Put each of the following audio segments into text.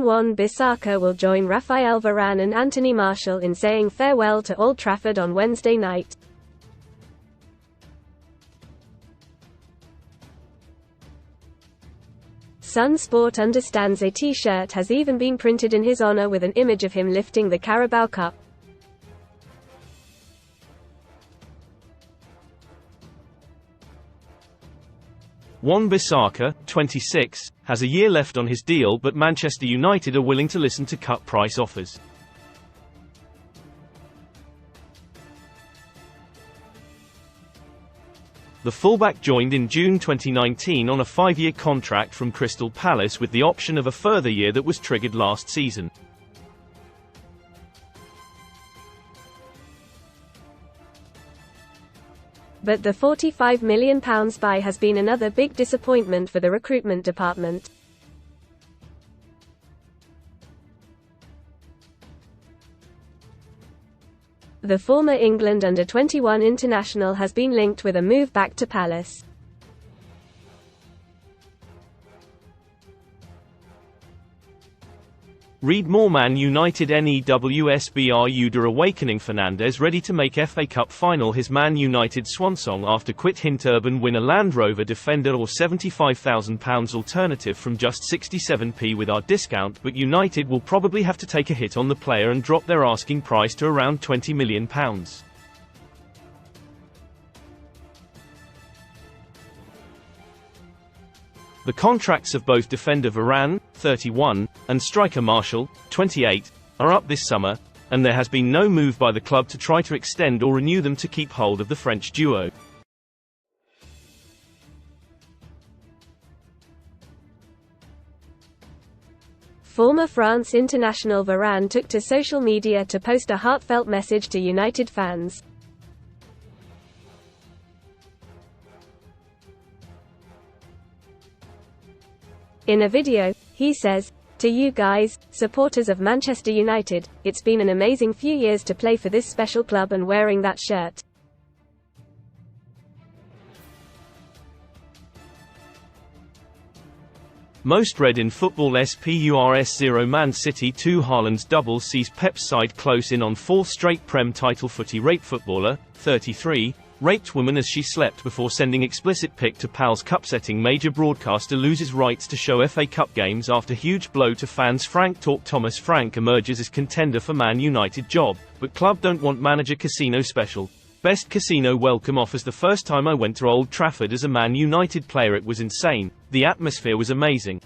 Aaron Wan-Bissaka will join Raphael Varane and Anthony Martial in saying farewell to Old Trafford on Wednesday night. Sun Sport understands a T-shirt has even been printed in his honor with an image of him lifting the Carabao Cup. Wan-Bissaka, 26, has a year left on his deal, but Manchester United are willing to listen to cut price offers. The fullback joined in June 2019 on a 5-year contract from Crystal Palace with the option of a further year that was triggered last season. But the £45 million buy has been another big disappointment for the recruitment department. The former England under-21 international has been linked with a move back to Palace. Read more. Man United NEWSBR awakening. Fernandes ready to make FA Cup final his Man United swansong after quit. Hint Urban win a Land Rover Defender or £75,000 alternative from just 67p with our discount, but United will probably have to take a hit on the player and drop their asking price to around £20 million. The contracts of both defender Varane, 31, and striker Martial, 28, are up this summer, and there has been no move by the club to try to extend or renew them to keep hold of the French duo. Former France international Varane took to social media to post a heartfelt message to United fans. In a video, he says, "To you guys, supporters of Manchester United, it's been an amazing few years to play for this special club and wearing that shirt. Most read in football SPURS0 Man City 2 Haaland's double sees Pep's side close in on 4th straight Prem title. Footy raped footballer, 33, raped woman as she slept before sending explicit pic to pals. Cup-setting major broadcaster loses rights to show FA Cup games after huge blow to fans. Frank talk. Thomas Frank emerges as contender for Man United job, but club don't want manager. Casino special. Best casino welcome offers. The first time I went to Old Trafford as a Man United player, it was insane. The atmosphere was amazing.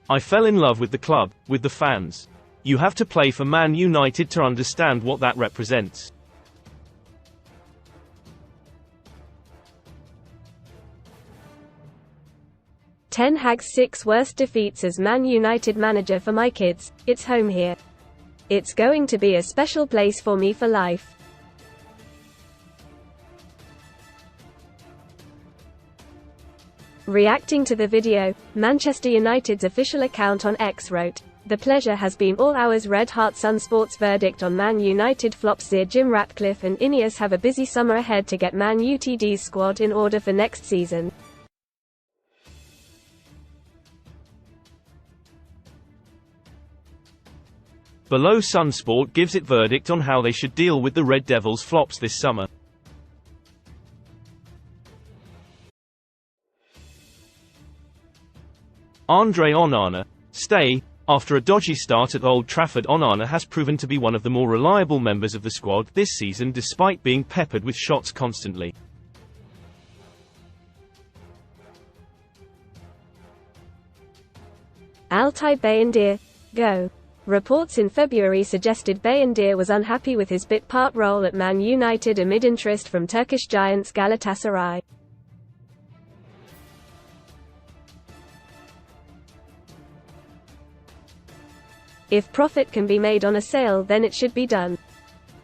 I fell in love with the club, with the fans. You have to play for Man United to understand what that represents. Ten Hag's 6 worst defeats as Man United manager. For my kids, it's home here. It's going to be a special place for me for life. Reacting to the video, Manchester United's official account on X wrote, "The pleasure has been all ours. Red Heart. Sun Sports verdict on Man United flops. Jim Ratcliffe and Ineos have a busy summer ahead to get Man Utd's squad in order for next season." Below, Sun Sport gives it verdict on how they should deal with the Red Devils' flops this summer. Andre Onana, stay. After a dodgy start at Old Trafford, Onana has proven to be one of the more reliable members of the squad this season despite being peppered with shots constantly. Altay Bayındır, go. Reports in February suggested Bayındır was unhappy with his bit-part role at Man United amid interest from Turkish giants Galatasaray. If profit can be made on a sale, then it should be done.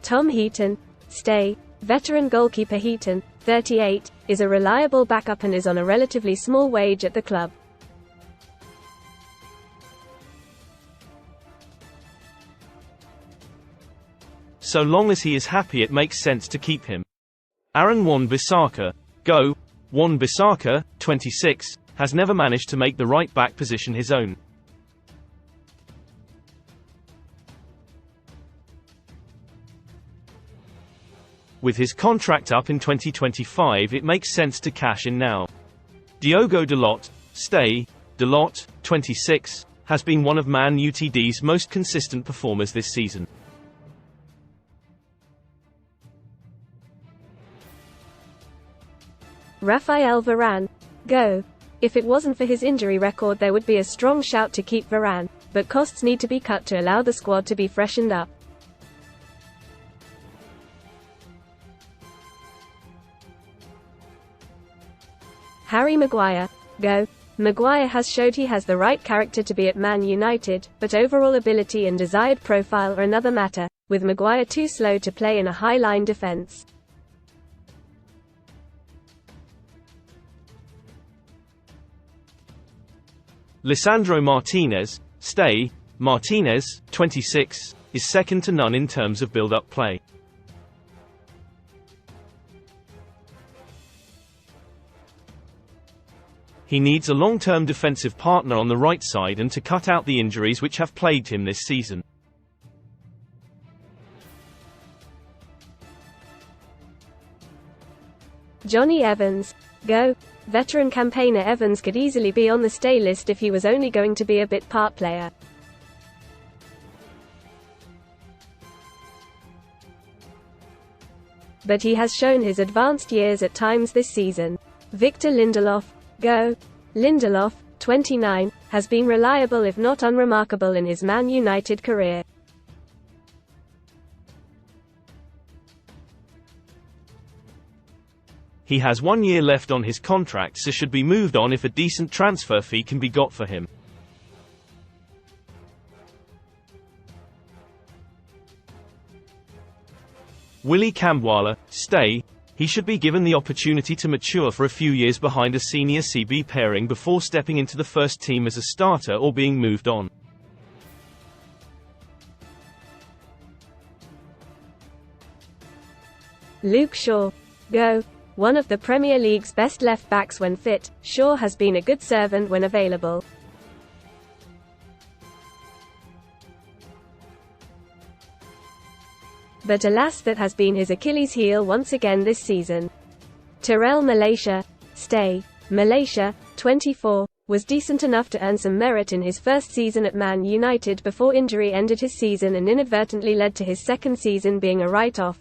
Tom Heaton, stay. Veteran goalkeeper Heaton, 38, is a reliable backup and is on a relatively small wage at the club. So long as he is happy, it makes sense to keep him. Aaron Wan-Bissaka, go. Wan-Bissaka, 26, has never managed to make the right-back position his own. With his contract up in 2025, it makes sense to cash in now. Diogo Dalot, stay. Dalot, 26, has been one of Man Utd's most consistent performers this season. Raphael Varane. Go. If it wasn't for his injury record, there would be a strong shout to keep Varane, but costs need to be cut to allow the squad to be freshened up. Harry Maguire. Go. Maguire has showed he has the right character to be at Man United, but overall ability and desired profile are another matter, with Maguire too slow to play in a high-line defense. Lisandro Martinez, stay. Martinez, 26, is second to none in terms of build-up play. He needs a long-term defensive partner on the right side and to cut out the injuries which have plagued him this season. Johnny Evans. Go. Veteran campaigner Evans could easily be on the stay list if he was only going to be a bit part player. But he has shown his advanced years at times this season. Victor Lindelof. Go. Lindelof, 29, has been reliable if not unremarkable in his Man United career. He has 1 year left on his contract, so should be moved on if a decent transfer fee can be got for him. Willy Kambwala, stay. He should be given the opportunity to mature for a few years behind a senior CB pairing before stepping into the first team as a starter or being moved on. Luke Shaw. Go. One of the Premier League's best left-backs when fit, Shaw has been a good servant when available. But alas, that has been his Achilles heel once again this season. Terrell Malaysia. Stay. Malaysia, 24, was decent enough to earn some merit in his first season at Man United before injury ended his season and inadvertently led to his second season being a write-off.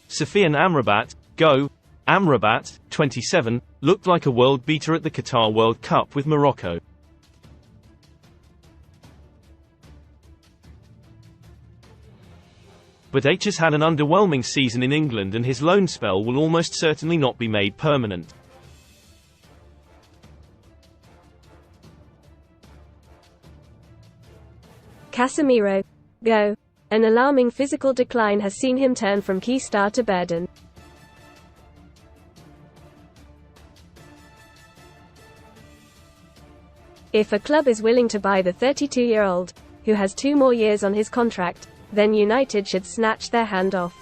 Sofiane Amrabat. Go. Amrabat, 27, looked like a world beater at the Qatar World Cup with Morocco. But H has had an underwhelming season in England and his loan spell will almost certainly not be made permanent. Casemiro. Go. An alarming physical decline has seen him turn from key star to burden. If a club is willing to buy the 32-year-old, who has 2 more years on his contract, then United should snatch their hand off.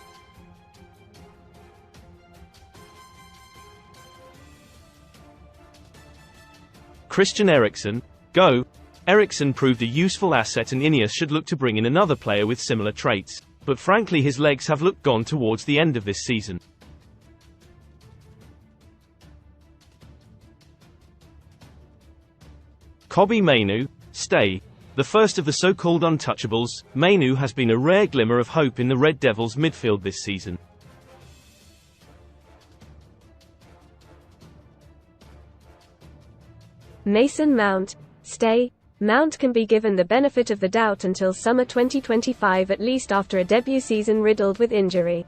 Christian Eriksen. Go. Eriksen proved a useful asset and Ineos should look to bring in another player with similar traits, but frankly his legs have looked gone towards the end of this season. Kobbie Mainoo. Stay. The first of the so-called untouchables, Mainoo has been a rare glimmer of hope in the Red Devils' midfield this season. Mason Mount. Stay. Mount can be given the benefit of the doubt until summer 2025 at least after a debut season riddled with injury.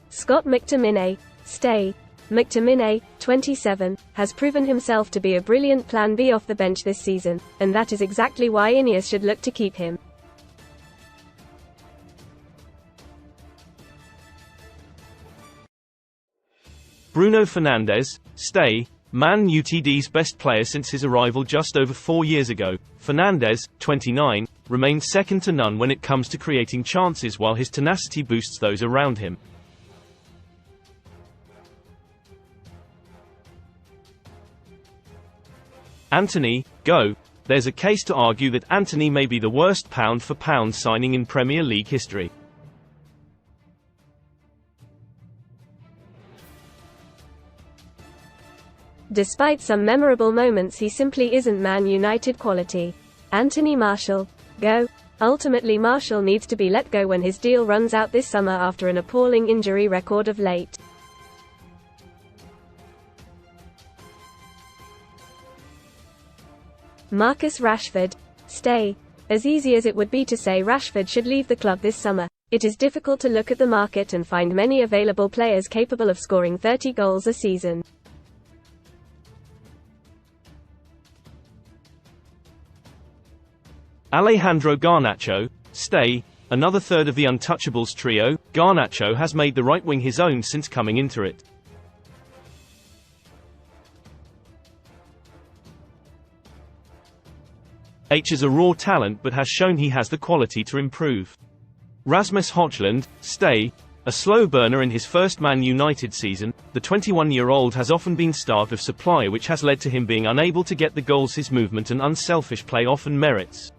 Scott McTominay. Stay. McTominay, 27, has proven himself to be a brilliant plan B off the bench this season, and that is exactly why Ineos should look to keep him. Bruno Fernandes. Stay. Man Utd's best player since his arrival just over 4 years ago, Fernandes, 29, remains second to none when it comes to creating chances, while his tenacity boosts those around him. Antony, go. There's a case to argue that Antony may be the worst pound-for-pound signing in Premier League history. Despite some memorable moments, he simply isn't Man United quality. Anthony Martial, go. Ultimately, Martial needs to be let go when his deal runs out this summer after an appalling injury record of late. Marcus Rashford, stay. As easy as it would be to say Rashford should leave the club this summer, it is difficult to look at the market and find many available players capable of scoring 30 goals a season. Alejandro Garnacho, stay. Another third of the Untouchables trio, Garnacho has made the right wing his own since coming into it. H is a raw talent but has shown he has the quality to improve. Rasmus Højlund, stay. A slow burner in his first Man United season, the 21-year-old has often been starved of supply, which has led to him being unable to get the goals his movement and unselfish play often merits.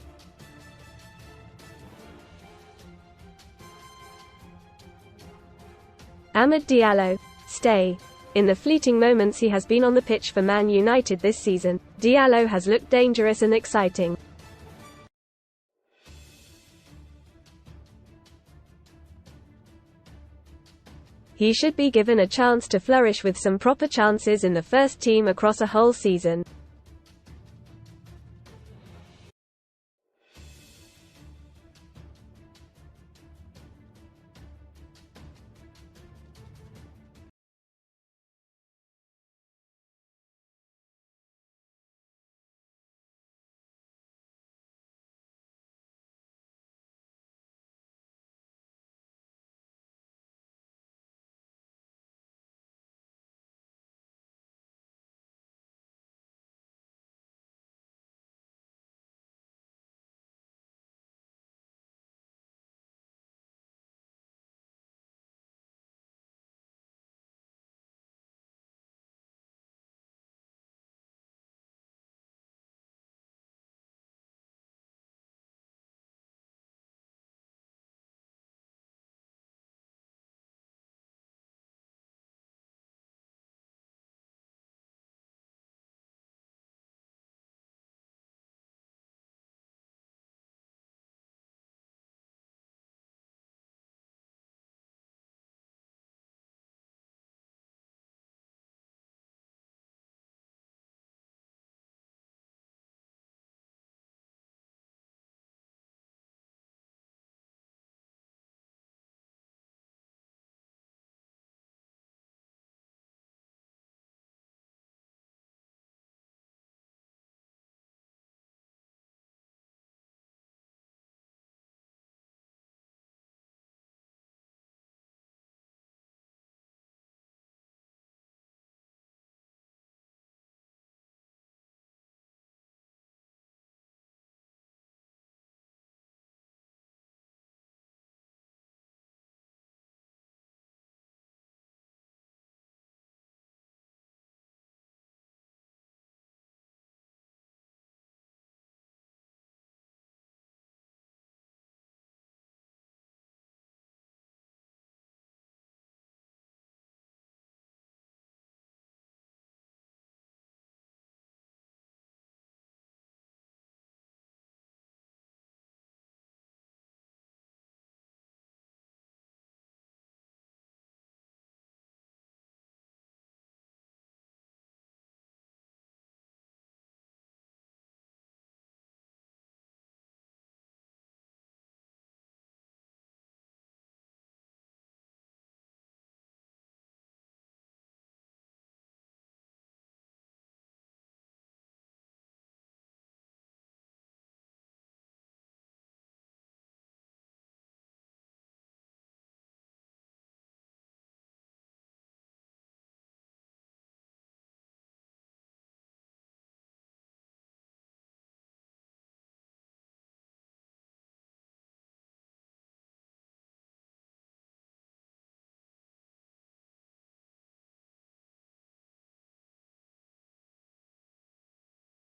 Amad Diallo, stay. In the fleeting moments he has been on the pitch for Man United this season, Diallo has looked dangerous and exciting. He should be given a chance to flourish with some proper chances in the first team across a whole season.